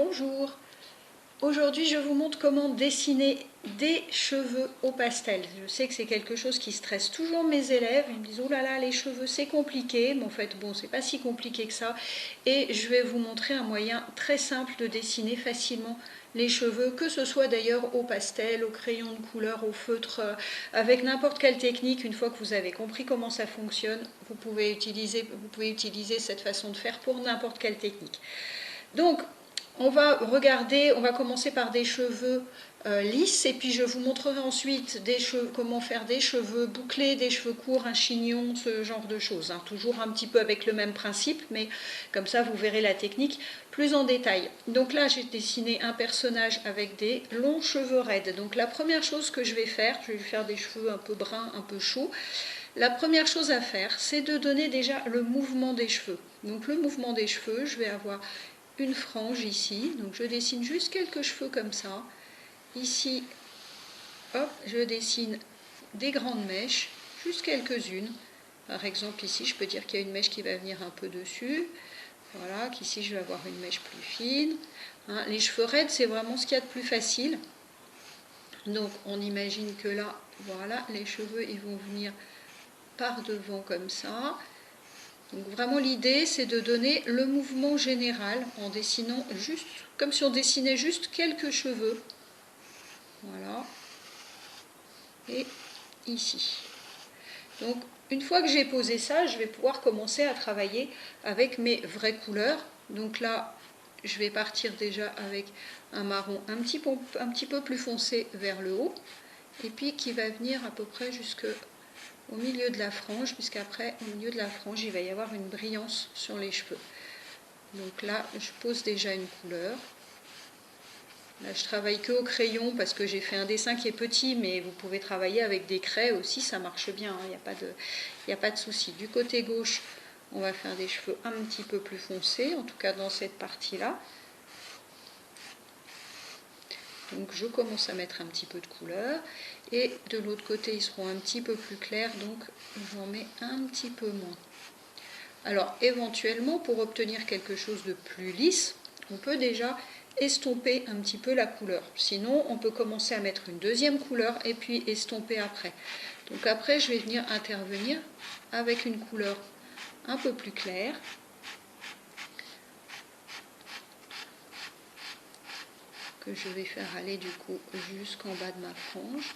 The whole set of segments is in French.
Bonjour, aujourd'hui je vous montre comment dessiner des cheveux au pastel. Je sais que c'est quelque chose qui stresse toujours mes élèves, ils me disent oh là là les cheveux c'est compliqué, mais en fait bon c'est pas si compliqué que ça et je vais vous montrer un moyen très simple de dessiner facilement les cheveux, que ce soit d'ailleurs au pastel, au crayon de couleur, au feutre, avec n'importe quelle technique. Une fois que vous avez compris comment ça fonctionne, vous pouvez utiliser cette façon de faire pour n'importe quelle technique. Donc, on va commencer par des cheveux lisses et puis je vous montrerai ensuite comment faire des cheveux bouclés, des cheveux courts, un chignon, ce genre de choses. Toujours un petit peu avec le même principe, mais comme ça vous verrez la technique plus en détail. Donc là, j'ai dessiné un personnage avec des longs cheveux raides. Donc la première chose que je vais faire lui faire des cheveux un peu bruns, un peu chauds. La première chose à faire, c'est de donner déjà le mouvement des cheveux. Donc le mouvement des cheveux, je vais avoir une frange ici, donc je dessine juste quelques cheveux comme ça. Ici, hop, je dessine des grandes mèches, juste quelques-unes. Par exemple, ici, je peux dire qu'il y a une mèche qui va venir un peu dessus. Voilà, qu'ici, je vais avoir une mèche plus fine. Les cheveux raides, c'est vraiment ce qu'il y a de plus facile. Donc, on imagine que là, voilà, les cheveux, ils vont venir par devant comme ça. Donc vraiment l'idée c'est de donner le mouvement général en dessinant juste comme si on dessinait juste quelques cheveux. Voilà. Et ici. Donc une fois que j'ai posé ça, je vais pouvoir commencer à travailler avec mes vraies couleurs. Donc là, je vais partir déjà avec un marron un petit peu plus foncé vers le haut et puis qui va venir à peu près jusqu'au milieu de la frange, puisqu'après, au milieu de la frange, il va y avoir une brillance sur les cheveux. Donc là, je pose déjà une couleur. Là, je travaille que au crayon parce que j'ai fait un dessin qui est petit, mais vous pouvez travailler avec des craies aussi, ça marche bien, il n'y a pas de souci. Du côté gauche, on va faire des cheveux un petit peu plus foncés, en tout cas dans cette partie-là. Donc je commence à mettre un petit peu de couleur. Et de l'autre côté, ils seront un petit peu plus clairs, donc j'en mets un petit peu moins. Alors éventuellement, pour obtenir quelque chose de plus lisse, on peut déjà estomper un petit peu la couleur. Sinon, on peut commencer à mettre une deuxième couleur et puis estomper après. Donc après, je vais venir intervenir avec une couleur un peu plus claire. Que je vais faire aller du coup jusqu'en bas de ma frange.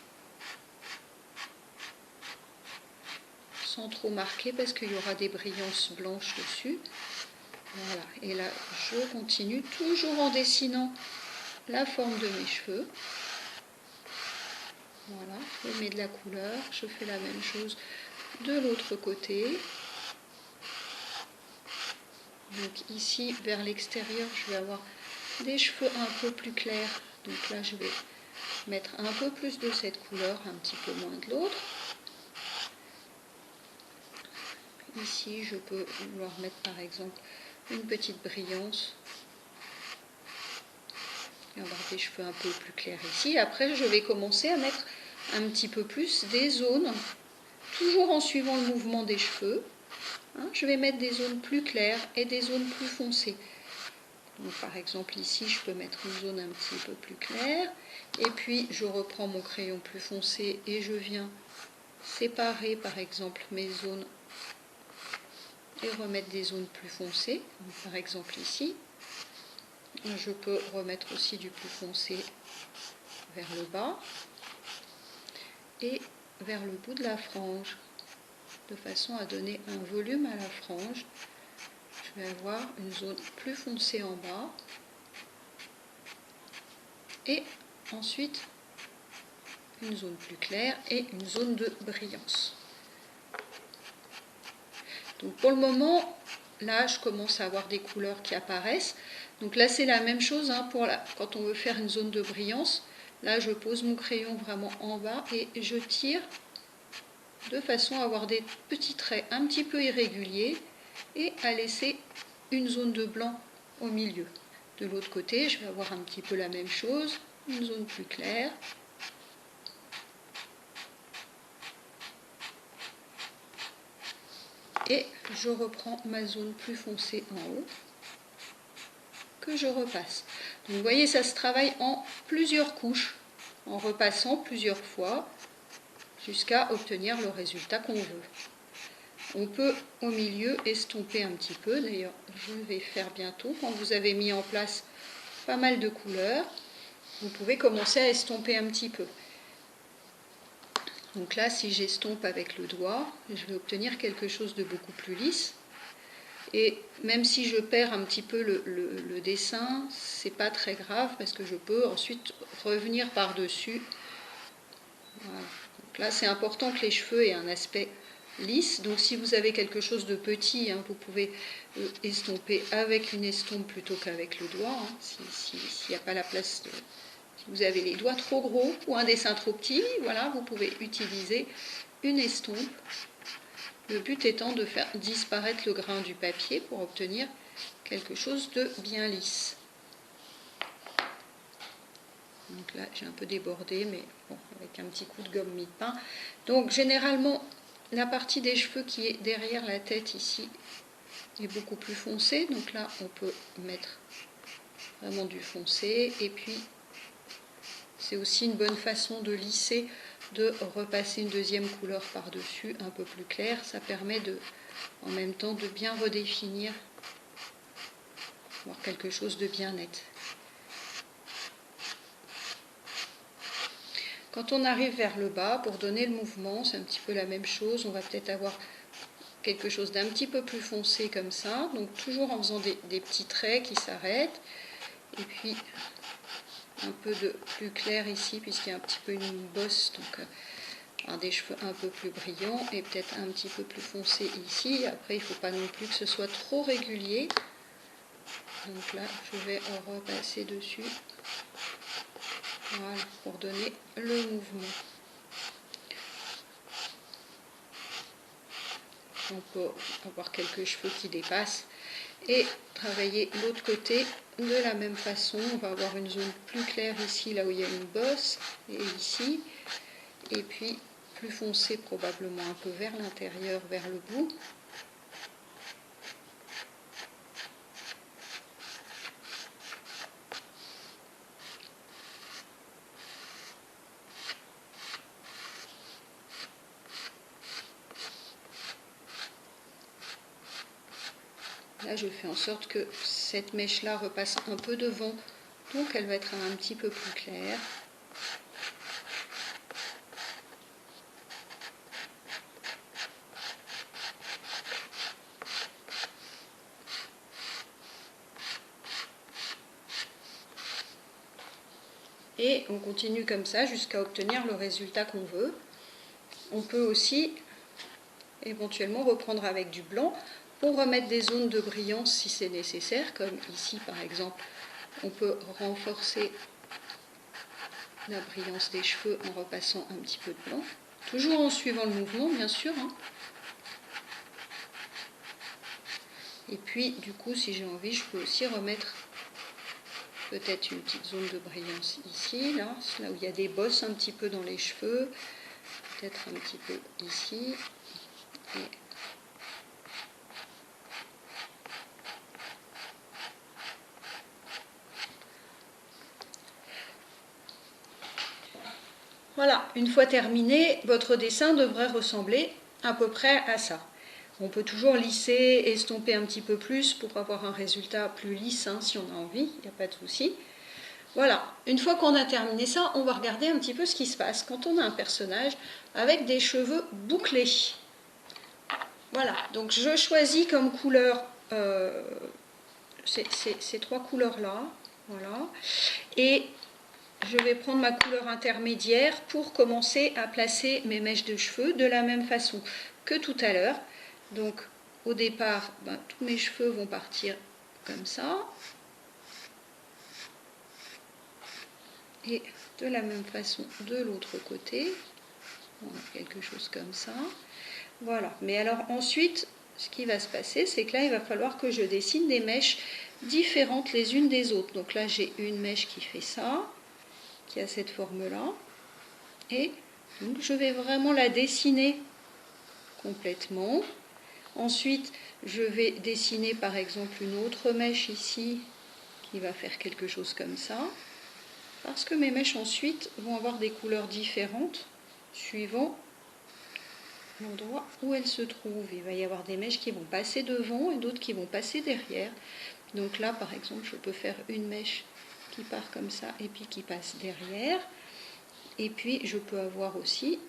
Sans trop marquer parce qu'il y aura des brillances blanches dessus. Voilà, et là je continue toujours en dessinant la forme de mes cheveux. Voilà, je mets de la couleur, je fais la même chose de l'autre côté. Donc ici vers l'extérieur je vais avoir des cheveux un peu plus clairs. Donc là je vais mettre un peu plus de cette couleur, un petit peu moins de l'autre. Ici je peux vouloir mettre par exemple une petite brillance et avoir des cheveux un peu plus clairs ici. Après je vais commencer à mettre un petit peu plus des zones, toujours en suivant le mouvement des cheveux. Je vais mettre des zones plus claires et des zones plus foncées. Donc, par exemple ici je peux mettre une zone un petit peu plus claire et puis je reprends mon crayon plus foncé et je viens séparer par exemple mes zones et remettre des zones plus foncées. Donc, par exemple ici je peux remettre aussi du plus foncé vers le bas et vers le bout de la frange de façon à donner un volume à la frange. Je vais avoir une zone plus foncée en bas et ensuite une zone plus claire et une zone de brillance. Donc pour le moment, là je commence à avoir des couleurs qui apparaissent. Donc là c'est la même chose quand on veut faire une zone de brillance. Là je pose mon crayon vraiment en bas et je tire de façon à avoir des petits traits un petit peu irréguliers et à laisser une zone de blanc au milieu. De l'autre côté, je vais avoir un petit peu la même chose, une zone plus claire. Et je reprends ma zone plus foncée en haut, que je repasse. Donc vous voyez, ça se travaille en plusieurs couches, en repassant plusieurs fois, jusqu'à obtenir le résultat qu'on veut. On peut au milieu estomper un petit peu, d'ailleurs je vais faire bientôt. Quand vous avez mis en place pas mal de couleurs, vous pouvez commencer à estomper un petit peu. Donc là, si j'estompe avec le doigt, je vais obtenir quelque chose de beaucoup plus lisse. Et même si je perds un petit peu le dessin, c'est pas très grave parce que je peux ensuite revenir par-dessus. Voilà. Donc là, c'est important que les cheveux aient un aspect lisse. Donc si vous avez quelque chose de petit, hein, vous pouvez estomper avec une estompe plutôt qu'avec le doigt. Hein, s'il n'y a pas la place de... Si vous avez les doigts trop gros ou un dessin trop petit, voilà, vous pouvez utiliser une estompe. Le but étant de faire disparaître le grain du papier pour obtenir quelque chose de bien lisse. Donc là, j'ai un peu débordé, mais bon, avec un petit coup de gomme mie-de-pain. Donc généralement, la partie des cheveux qui est derrière la tête ici est beaucoup plus foncée. Donc là, on peut mettre vraiment du foncé. Et puis, c'est aussi une bonne façon de lisser, de repasser une deuxième couleur par-dessus, un peu plus claire. Ça permet en même temps de bien redéfinir, avoir quelque chose de bien net. Quand on arrive vers le bas, pour donner le mouvement, c'est un petit peu la même chose. On va peut-être avoir quelque chose d'un petit peu plus foncé comme ça. Donc toujours en faisant des petits traits qui s'arrêtent. Et puis un peu de plus clair ici, puisqu'il y a un petit peu une bosse. Donc des cheveux un peu plus brillants et peut-être un petit peu plus foncé ici. Après, il ne faut pas non plus que ce soit trop régulier. Donc là, je vais en repasser dessus. Voilà, pour donner le mouvement. On peut avoir quelques cheveux qui dépassent et travailler l'autre côté de la même façon. On va avoir une zone plus claire ici, là où il y a une bosse, et ici. Et puis plus foncé probablement un peu vers l'intérieur, vers le bout. Là, je fais en sorte que cette mèche-là repasse un peu devant, donc elle va être un petit peu plus claire. Et on continue comme ça jusqu'à obtenir le résultat qu'on veut. On peut aussi éventuellement reprendre avec du blanc pour remettre des zones de brillance si c'est nécessaire, comme ici par exemple. On peut renforcer la brillance des cheveux en repassant un petit peu de blanc, toujours en suivant le mouvement bien sûr. Et puis du coup, si j'ai envie, je peux aussi remettre peut-être une petite zone de brillance ici, là où il y a des bosses un petit peu dans les cheveux, peut-être un petit peu ici. Et voilà, une fois terminé, votre dessin devrait ressembler à peu près à ça. On peut toujours lisser, estomper un petit peu plus pour avoir un résultat plus lisse, hein, si on a envie, il n'y a pas de souci. Voilà, une fois qu'on a terminé ça, on va regarder un petit peu ce qui se passe quand on a un personnage avec des cheveux bouclés. Voilà, donc je choisis comme couleur ces trois couleurs-là. Voilà. Et je vais prendre ma couleur intermédiaire pour commencer à placer mes mèches de cheveux de la même façon que tout à l'heure. Donc au départ, tous mes cheveux vont partir comme ça. Et de la même façon de l'autre côté, on a quelque chose comme ça. Voilà, mais alors ensuite, ce qui va se passer, c'est que là, il va falloir que je dessine des mèches différentes les unes des autres. Donc là, j'ai une mèche qui fait ça, qui a cette forme-là. Et donc, je vais vraiment la dessiner complètement. Ensuite, je vais dessiner par exemple une autre mèche ici, qui va faire quelque chose comme ça, parce que mes mèches ensuite vont avoir des couleurs différentes suivant l'endroit où elles se trouvent. Il va y avoir des mèches qui vont passer devant et d'autres qui vont passer derrière. Donc là, par exemple, je peux faire une mèche qui part comme ça et puis qui passe derrière. Et puis, je peux avoir aussi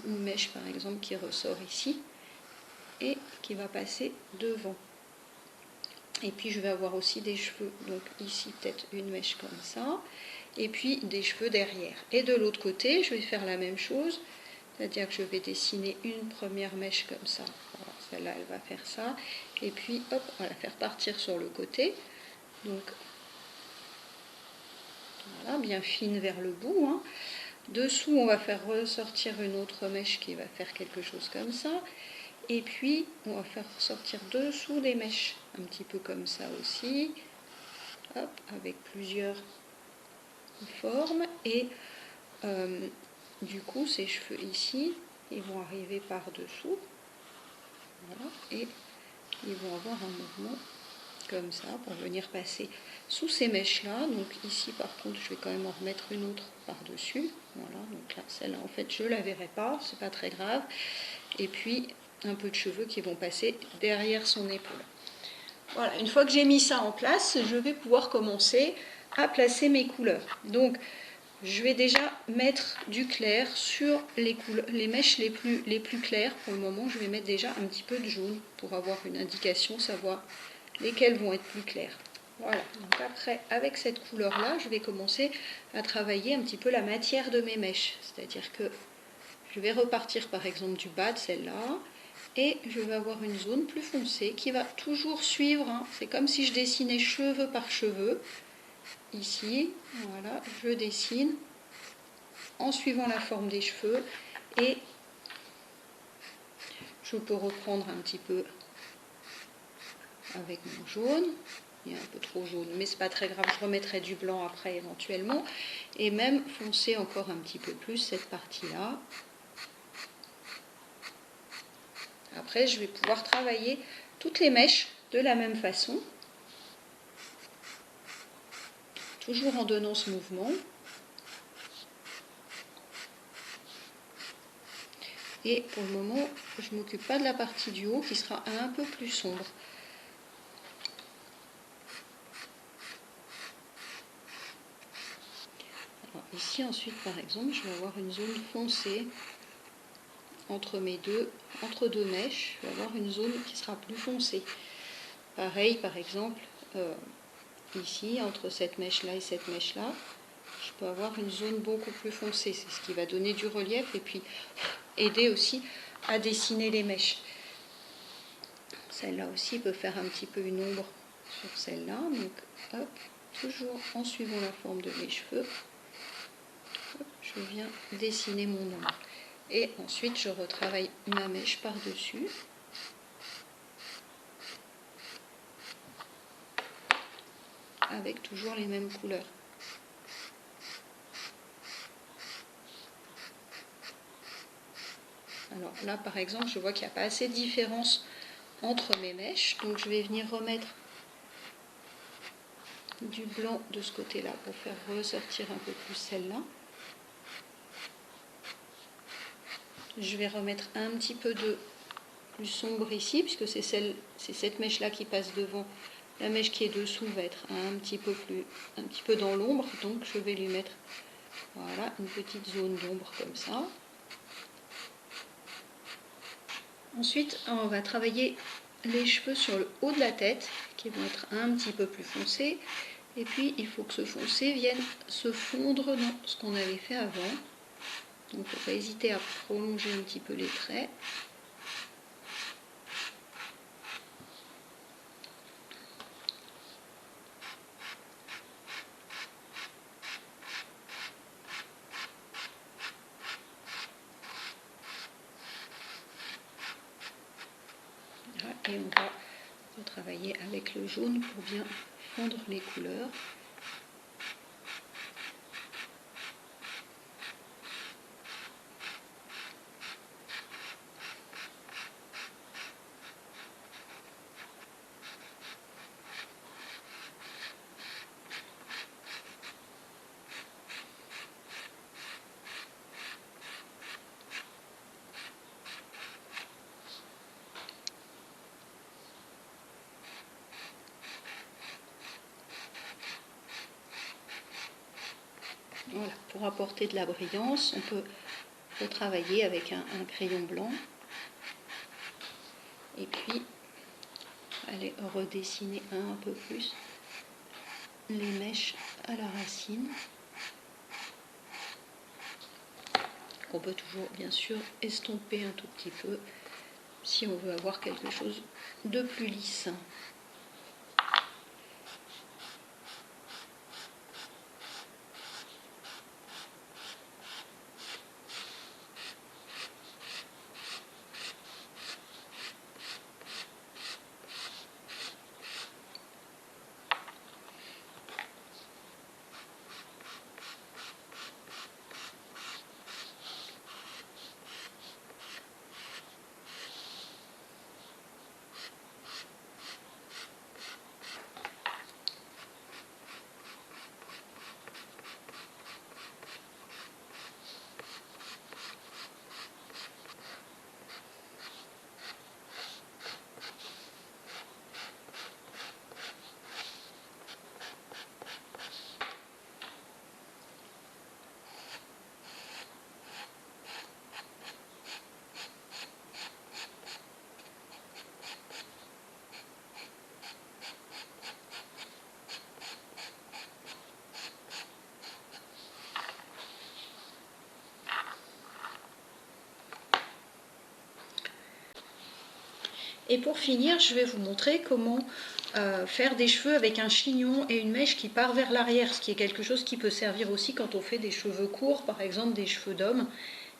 une mèche, par exemple, qui ressort ici et qui va passer devant. Et puis, je vais avoir aussi des cheveux. Donc ici, peut-être une mèche comme ça. Et puis, des cheveux derrière. Et de l'autre côté, je vais faire la même chose. C'est-à-dire que je vais dessiner une première mèche comme ça. Voilà, celle-là, elle va faire ça. Et puis, hop, on va la faire partir sur le côté. Donc, voilà, bien fine vers le bout. Hein. Dessous, on va faire ressortir une autre mèche qui va faire quelque chose comme ça. Et puis, on va faire sortir dessous des mèches, un petit peu comme ça aussi. Hop, avec plusieurs formes. Et du coup, ces cheveux ici, ils vont arriver par-dessous. Voilà, et ils vont avoir un mouvement comme ça pour venir passer sous ces mèches-là. Donc ici, par contre, je vais quand même en remettre une autre par-dessus. Voilà, donc là, celle-là, en fait, je ne la verrai pas, c'est pas très grave. Et puis, un peu de cheveux qui vont passer derrière son épaule. Voilà, une fois que j'ai mis ça en place, je vais pouvoir commencer à placer mes couleurs. Donc, je vais déjà mettre du clair sur les mèches les plus claires. Pour le moment, je vais mettre déjà un petit peu de jaune pour avoir une indication, savoir lesquelles vont être plus claires. Voilà, donc après, avec cette couleur-là, je vais commencer à travailler un petit peu la matière de mes mèches. C'est-à-dire que je vais repartir par exemple du bas de celle-là, et je vais avoir une zone plus foncée qui va toujours suivre. Hein. C'est comme si je dessinais cheveu par cheveu. Ici, voilà, je dessine en suivant la forme des cheveux et je peux reprendre un petit peu avec mon jaune. Il est un peu trop jaune, mais c'est pas très grave, je remettrai du blanc après éventuellement. Et même foncer encore un petit peu plus cette partie-là. Après, je vais pouvoir travailler toutes les mèches de la même façon. Toujours en donnant ce mouvement. Et pour le moment, je ne m'occupe pas de la partie du haut qui sera un peu plus sombre. Alors ici ensuite par exemple, je vais avoir une zone foncée entre deux mèches. Je vais avoir une zone qui sera plus foncée. Pareil par exemple, ici entre cette mèche-là et cette mèche-là, je peux avoir une zone beaucoup plus foncée. C'est ce qui va donner du relief et puis aider aussi à dessiner les mèches. Celle-là aussi peut faire un petit peu une ombre sur celle-là. Donc, hop, toujours en suivant la forme de mes cheveux, hop, je viens dessiner mon ombre. Et ensuite, je retravaille ma mèche par-dessus. Avec toujours les mêmes couleurs. Alors là, par exemple, je vois qu'il n'y a pas assez de différence entre mes mèches. Donc, je vais venir remettre du blanc de ce côté-là pour faire ressortir un peu plus celle-là. Je vais remettre un petit peu de plus sombre ici, puisque c'est cette mèche-là qui passe devant. La mèche qui est dessous va être un petit peu dans l'ombre, donc je vais lui mettre voilà, une petite zone d'ombre comme ça. Ensuite, on va travailler les cheveux sur le haut de la tête, qui vont être un petit peu plus foncés. Et puis, il faut que ce foncé vienne se fondre dans ce qu'on avait fait avant. Donc, il ne faut pas hésiter à prolonger un petit peu les traits. Et on va retravailler avec le jaune pour bien fondre les couleurs. Voilà, pour apporter de la brillance, on peut retravailler avec un crayon blanc. Et puis, aller redessiner un peu plus les mèches à la racine. On peut toujours, bien sûr, estomper un tout petit peu si on veut avoir quelque chose de plus lisse. Et pour finir, je vais vous montrer comment faire des cheveux avec un chignon et une mèche qui part vers l'arrière, ce qui est quelque chose qui peut servir aussi quand on fait des cheveux courts, par exemple des cheveux d'homme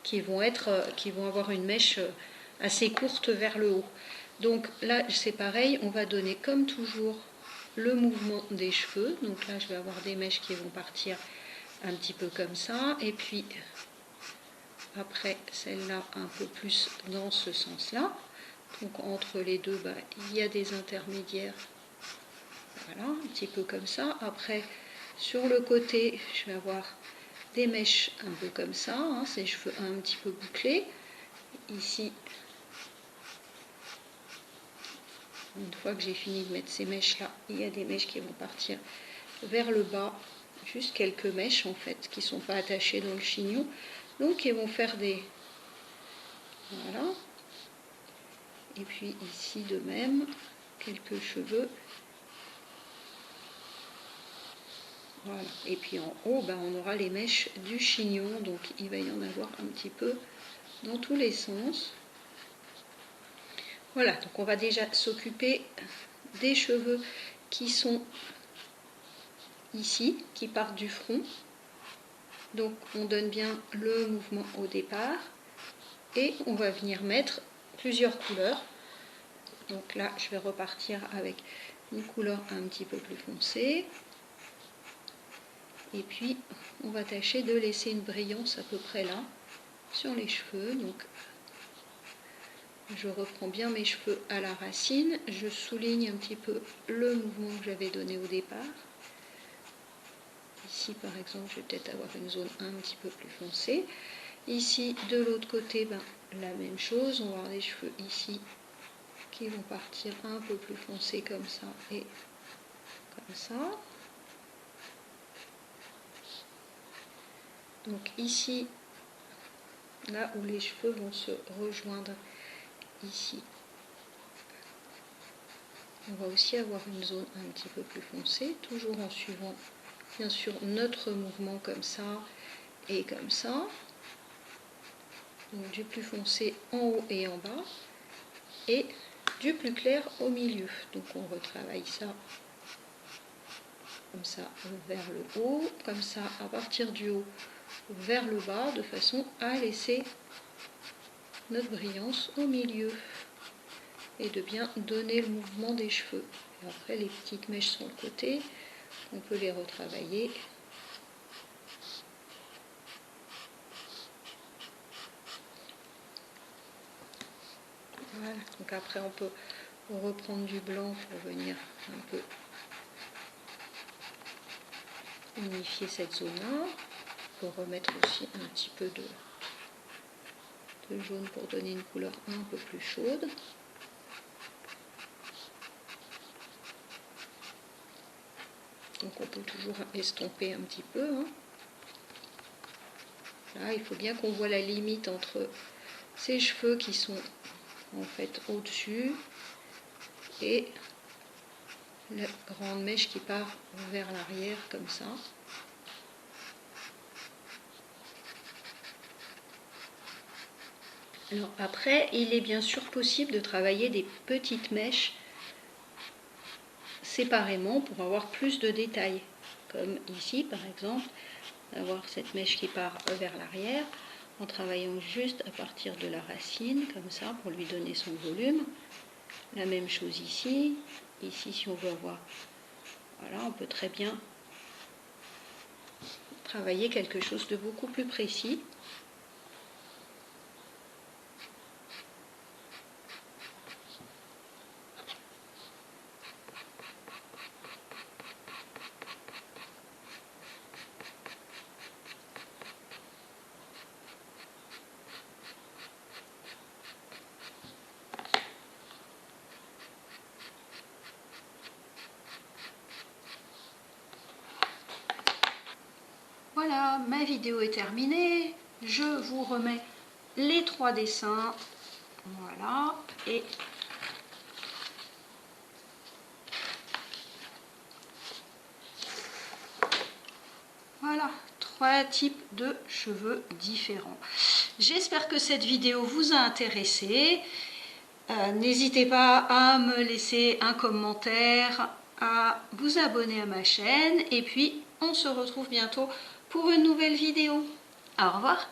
qui vont avoir une mèche assez courte vers le haut. Donc là, c'est pareil, on va donner comme toujours le mouvement des cheveux. Donc là, je vais avoir des mèches qui vont partir un petit peu comme ça, et puis après celle-là un peu plus dans ce sens-là. Donc entre les deux, il y a des intermédiaires, voilà, un petit peu comme ça. Après, sur le côté, je vais avoir des mèches un peu comme ça, hein, ces cheveux un petit peu bouclés. Ici, une fois que j'ai fini de mettre ces mèches-là, il y a des mèches qui vont partir vers le bas, juste quelques mèches en fait, qui ne sont pas attachées dans le chignon, donc qui vont faire des... Voilà. Et puis ici de même, quelques cheveux. Voilà. Et puis en haut, on aura les mèches du chignon, donc il va y en avoir un petit peu dans tous les sens. Voilà, donc on va déjà s'occuper des cheveux qui sont ici, qui partent du front. Donc on donne bien le mouvement au départ et on va venir mettre plusieurs couleurs. Donc là, je vais repartir avec une couleur un petit peu plus foncée. Et puis, on va tâcher de laisser une brillance à peu près là, sur les cheveux. Donc, je reprends bien mes cheveux à la racine. Je souligne un petit peu le mouvement que j'avais donné au départ. Ici, par exemple, je vais peut-être avoir une zone un petit peu plus foncée. Ici, de l'autre côté, la même chose. On va avoir des cheveux ici qui vont partir un peu plus foncés comme ça et comme ça. Donc ici, là où les cheveux vont se rejoindre ici, on va aussi avoir une zone un petit peu plus foncée, toujours en suivant bien sûr notre mouvement comme ça et comme ça. Donc du plus foncé en haut et en bas et du plus clair au milieu. Donc on retravaille ça comme ça vers le haut, comme ça à partir du haut vers le bas, de façon à laisser notre brillance au milieu et de bien donner le mouvement des cheveux. Et après les petites mèches sur le côté, on peut les retravailler. Voilà, donc après on peut reprendre du blanc pour venir un peu unifier cette zone-là. On peut remettre aussi un petit peu de jaune pour donner une couleur un peu plus chaude. Donc on peut toujours estomper un petit peu. Hein. Là, il faut bien qu'on voit la limite entre ces cheveux qui sont en fait au-dessus et la grande mèche qui part vers l'arrière comme ça. Alors après, il est bien sûr possible de travailler des petites mèches séparément pour avoir plus de détails. Comme ici par exemple, avoir cette mèche qui part vers l'arrière en travaillant juste à partir de la racine, comme ça, pour lui donner son volume. La même chose ici. Ici, si on veut avoir... Voilà, on peut très bien travailler quelque chose de beaucoup plus précis. Voilà, ma vidéo est terminée. Je vous remets les 3 dessins. Voilà, et voilà, 3 types de cheveux différents. J'espère que cette vidéo vous a intéressé. N'hésitez pas à me laisser un commentaire, à vous abonner à ma chaîne, et puis on se retrouve bientôt pour une nouvelle vidéo. Au revoir.